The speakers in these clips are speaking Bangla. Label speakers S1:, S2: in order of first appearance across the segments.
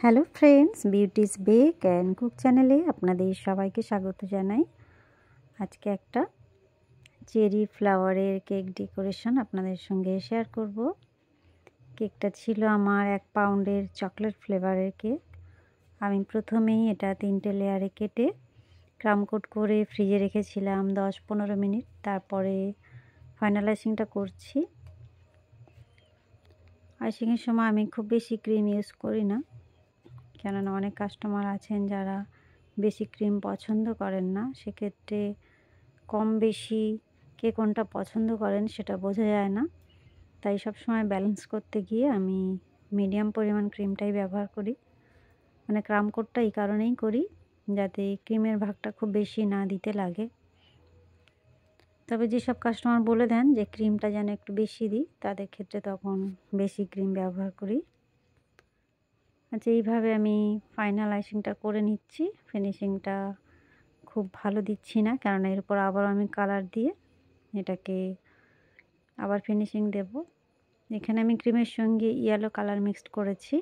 S1: Hello friends, Beauty's bake and cook চ্যানেলে আপনাদের সবাইকে স্বাগত জানাই। আজকে একটা চেরি ফ্লাওয়ারের কেক ডেকোরেশন আপনাদের সঙ্গে শেয়ার করব। কেকটা ছিল আমার 1 পাউন্ডের চকলেট ফ্লেভারের কেক। আমি প্রথমেই এটা 3টে লেয়ারে কেটে ক্রাম কোট করে ফ্রিজে রেখেছিলাম 10-15 মিনিট। তারপরে ফাইনাল আইসিংটা করছি। আইসিংয়ের সময় আমি খুব বেশি ক্রিম ইউজ করি না, কেননা অনেক কাস্টমার আছেন যারা বেশি ক্রিম পছন্দ করেন না। সেক্ষেত্রে কম বেশি কে কোনটা পছন্দ করেন সেটা বোঝা যায় না। তাই সবসময় ব্যালেন্স করতে গিয়ে আমি মিডিয়াম পরিমাণ ক্রিমটাই ব্যবহার করি। মানে ক্রাম কোটটা এই কারণেই করি যাতে ক্রিমের ভাগটা খুব বেশি না দিতে লাগে। তবে যেসব কাস্টমার বলে দেন যে ক্রিমটা যেন একটু বেশি দিই, তাদের ক্ষেত্রে তখন বেশি ক্রিম ব্যবহার করি। আচ্ছা, এইভাবে আমি ফাইনাল আইসিংটা করে নিচ্ছি। ফিনিশিংটা খুব ভালো দিচ্ছি না, কারণ এর উপর আবার আমি কালার দিয়ে এটাকে আবার ফিনিশিং দেব। এখানে আমি ক্রিমের সঙ্গে ইয়েলো কালার মিক্সড করেছি,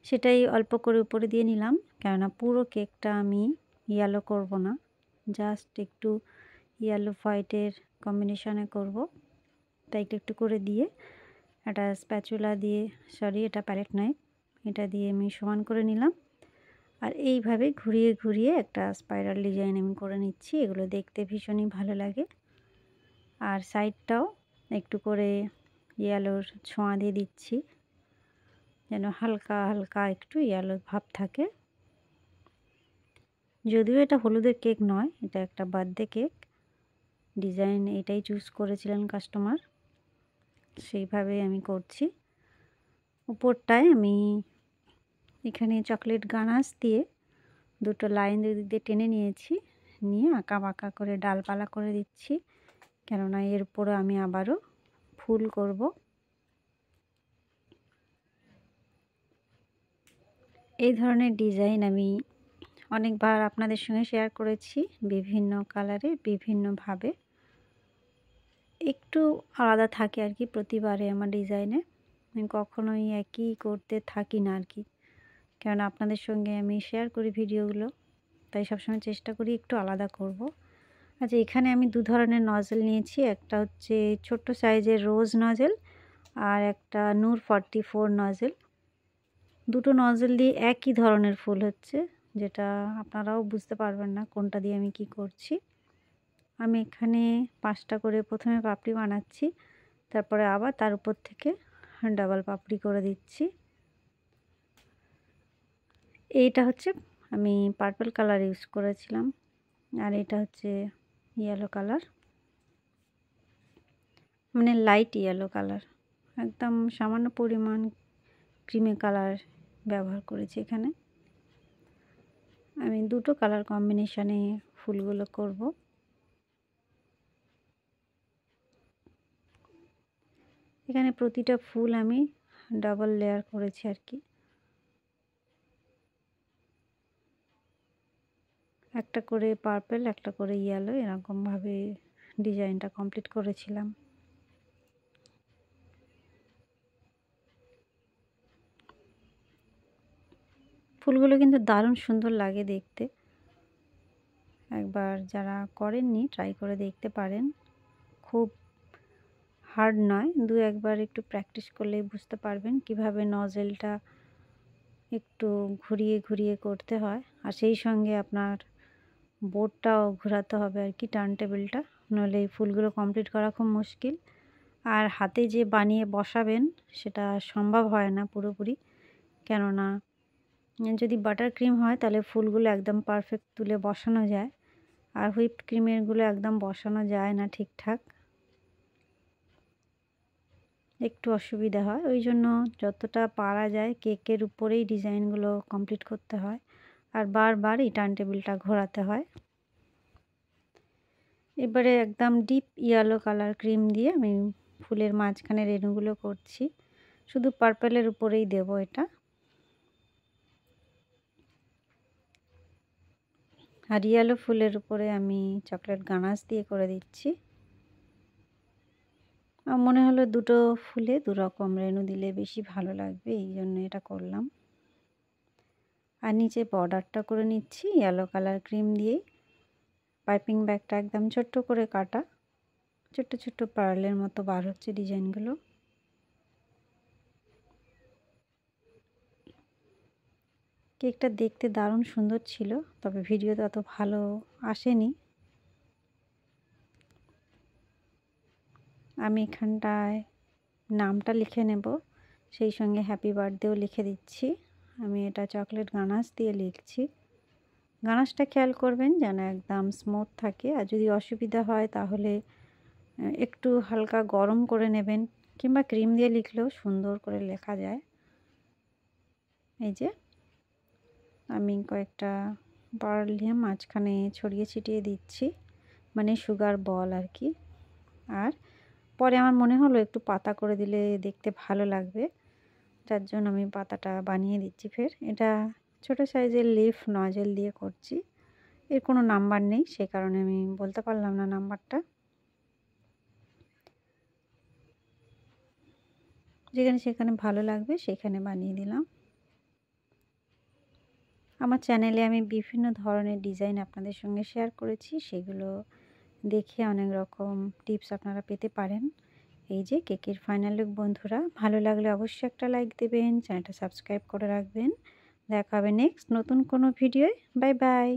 S1: সেটাই অল্প করে উপরে দিয়ে নিলাম, কেননা পুরো কেকটা আমি ইয়েলো করব না, জাস্ট একটু ইয়েলো হোয়াইটের কম্বিনেশনে করব। তাই একটু করে দিয়ে একটা স্প্যাচুলা দিয়ে, এটা প্যালেট নাইফ, এটা দিয়ে আমি সমান করে নিলাম। আর এইভাবে ঘুরিয়ে ঘুরিয়ে একটা স্পাইরাল ডিজাইন আমি করে নিচ্ছি। এগুলো দেখতে ভীষণই ভালো লাগে। আর সাইডটাও একটু করে ইয়েলোর ছোঁয়া দিয়ে দিচ্ছি, যেন হালকা হালকা একটু ইয়েলো ভাব থাকে। যদিও এটা হলুদের কেক নয়, এটা একটা বার্থডে কেক। ডিজাইন এটাই চুজ করেছিলেন কাস্টমার, সেইভাবে আমি করছি। উপরটায় আমি এখানে চকলেট গানাশ দিয়ে দুটো লাইন দুদিক দিয়ে টেনে নিয়েছি, নিয়ে আঁকা বাঁকা করে ডালপালা করে দিচ্ছি, কেননা এর উপরে আমি আবারও ফুল করব। এই ধরনের ডিজাইন আমি অনেকবার আপনাদের সঙ্গে শেয়ার করেছি, বিভিন্ন কালারে বিভিন্নভাবে। একটু আলাদা থাকে আর কি প্রতিবারে আমার ডিজাইনে। আমি কখনোই একই করতে থাকি না আর কি, কেননা আপনাদের সঙ্গে আমি শেয়ার করি ভিডিওগুলো, তাই সবসময় চেষ্টা করি একটু আলাদা করব। আচ্ছা, এখানে আমি 2 ধরনের নজেল নিয়েছি। একটা হচ্ছে ছোট্ট সাইজের রোজ নজেল, আর একটা নূর 44 নজেল। দুটো নজেল দিয়ে একই ধরনের ফুল হচ্ছে, যেটা আপনারাও বুঝতে পারবেন না কোনটা দিয়ে আমি কি করছি। আমি এখানে 5টা করে প্রথমে পাপড়ি বানাচ্ছি, তারপরে আবার তার উপর থেকে ডাবল পাপড়ি করে দিচ্ছি। এইটা হচ্ছে আমি পার্পল কালার ইউজ করেছিলাম, আর এটা হচ্ছে ইয়েলো কালার, মানে লাইট ইয়েলো কালার। একদম সামান্য পরিমাণ ক্রিমি কালার ব্যবহার করেছি এখানে। আমি দুটো কালার কম্বিনেশনে ফুলগুলো করব। এখানে প্রতিটা ফুল আমি ডাবল লেয়ার করেছি আর কি। একটা করে পার্পল, একটা করে ইয়েলো, এরকমভাবে ডিজাইনটা কমপ্লিট করেছিলাম। ফুলগুলো কিন্তু দারুণ সুন্দর লাগে দেখতে। একবার যারা করেননি ট্রাই করে দেখতে পারেন। খুব হার্ড নয়, 2-1বার একটু প্র্যাকটিস করলেই বুঝতে পারবেন কিভাবে নজেলটা একটু ঘুরিয়ে ঘুরিয়ে করতে হয়। আর সেই সঙ্গে আপনার বোর্ডটাও ঘোরাতে হবে আর কি, টার্ন টেবিলটা, নইলে এই ফুলগুলো কমপ্লিট করা খুব মুশকিল। আর হাতে যে বানিয়ে বসাবেন সেটা সম্ভব হয় না পুরোপুরি, কেননা যদি বাটার ক্রিম হয় তাহলে ফুলগুলো একদম পারফেক্ট তুলে বসানো যায়, আর হুইপড ক্রিমেরগুলো একদম বসানো যায় না ঠিকঠাক, একটু অসুবিধা হয়। ওই জন্য যতটা পারা যায় কেকের উপরেই ডিজাইনগুলো কমপ্লিট করতে হয়, আর বারবার এই টার্ন টেবিলটা ঘোরাতে হয়। এবারে একদম ডিপ ইয়েলো কালার ক্রিম দিয়ে আমি ফুলের মাঝখানে রেণুগুলো করছি, শুধু পার্পলের উপরেই দেব এটা। আর ইয়েলো ফুলের উপরে আমি চকলেট গানাশ দিয়ে করে দিচ্ছি। মনে হলো দুটো ফুলে দুরকম রেণু দিলে বেশি ভালো লাগবে, এই জন্য এটা করলাম। আর নিচে বর্ডারটা করে নিচ্ছি ইয়েলো কালার ক্রিম দিয়ে। পাইপিং ব্যাগটা একদম ছোট্ট করে কাটা, ছোট্ট ছোট্ট পার্লের মতো বার হচ্ছে ডিজাইনগুলো। কেকটা দেখতে দারুণ সুন্দর ছিল, তবে ভিডিওতে অত ভালো আসেনি। আমি এখানটায় নামটা লিখে নেব, সেই সঙ্গে হ্যাপি বার্থডেও লিখে দিচ্ছি। আমি এটা চকলেট গানাশ দিয়ে লিখছি। গানাশটা খেয়াল করবেন যেন একদম স্মুথ থাকে, আর যদি অসুবিধা হয় তাহলে একটু হালকা গরম করে নেবেন, কিংবা ক্রিম দিয়ে লিখলেও সুন্দর করে লেখা যায়। এই যে আমি কয়েকটা পার্ল দিয়ে মাঝখানে ছড়িয়ে ছিটিয়ে দিচ্ছি, মানে সুগার বল আর কি। আর পরে আমার মনে হলো একটু পাতা করে দিলে দেখতে ভালো লাগবে, যার জন্য আমি পাতাটা বানিয়ে দিচ্ছি। ফের এটা ছোট সাইজের লিফ নজেল দিয়ে করছি। এর কোনো নাম্বার নেই, সে কারণে আমি বলতে পারলাম না নাম্বারটা। যেখানে সেখানে ভালো লাগবে সেখানে বানিয়ে দিলাম। আমার চ্যানেলে আমি বিভিন্ন ধরনের ডিজাইন আপনাদের সঙ্গে শেয়ার করেছি, সেগুলো দেখে অনেক রকম টিপস আপনারা পেতে পারেন। এই যে কেকের ফাইনাল লুক বন্ধুরা, ভালো লাগলে অবশ্যই একটা লাইক দেবেন, চ্যানেলটা সাবস্ক্রাইব করে রাখবেন। দেখা হবে নেক্সট নতুন কোনো ভিডিওয়। Bye bye.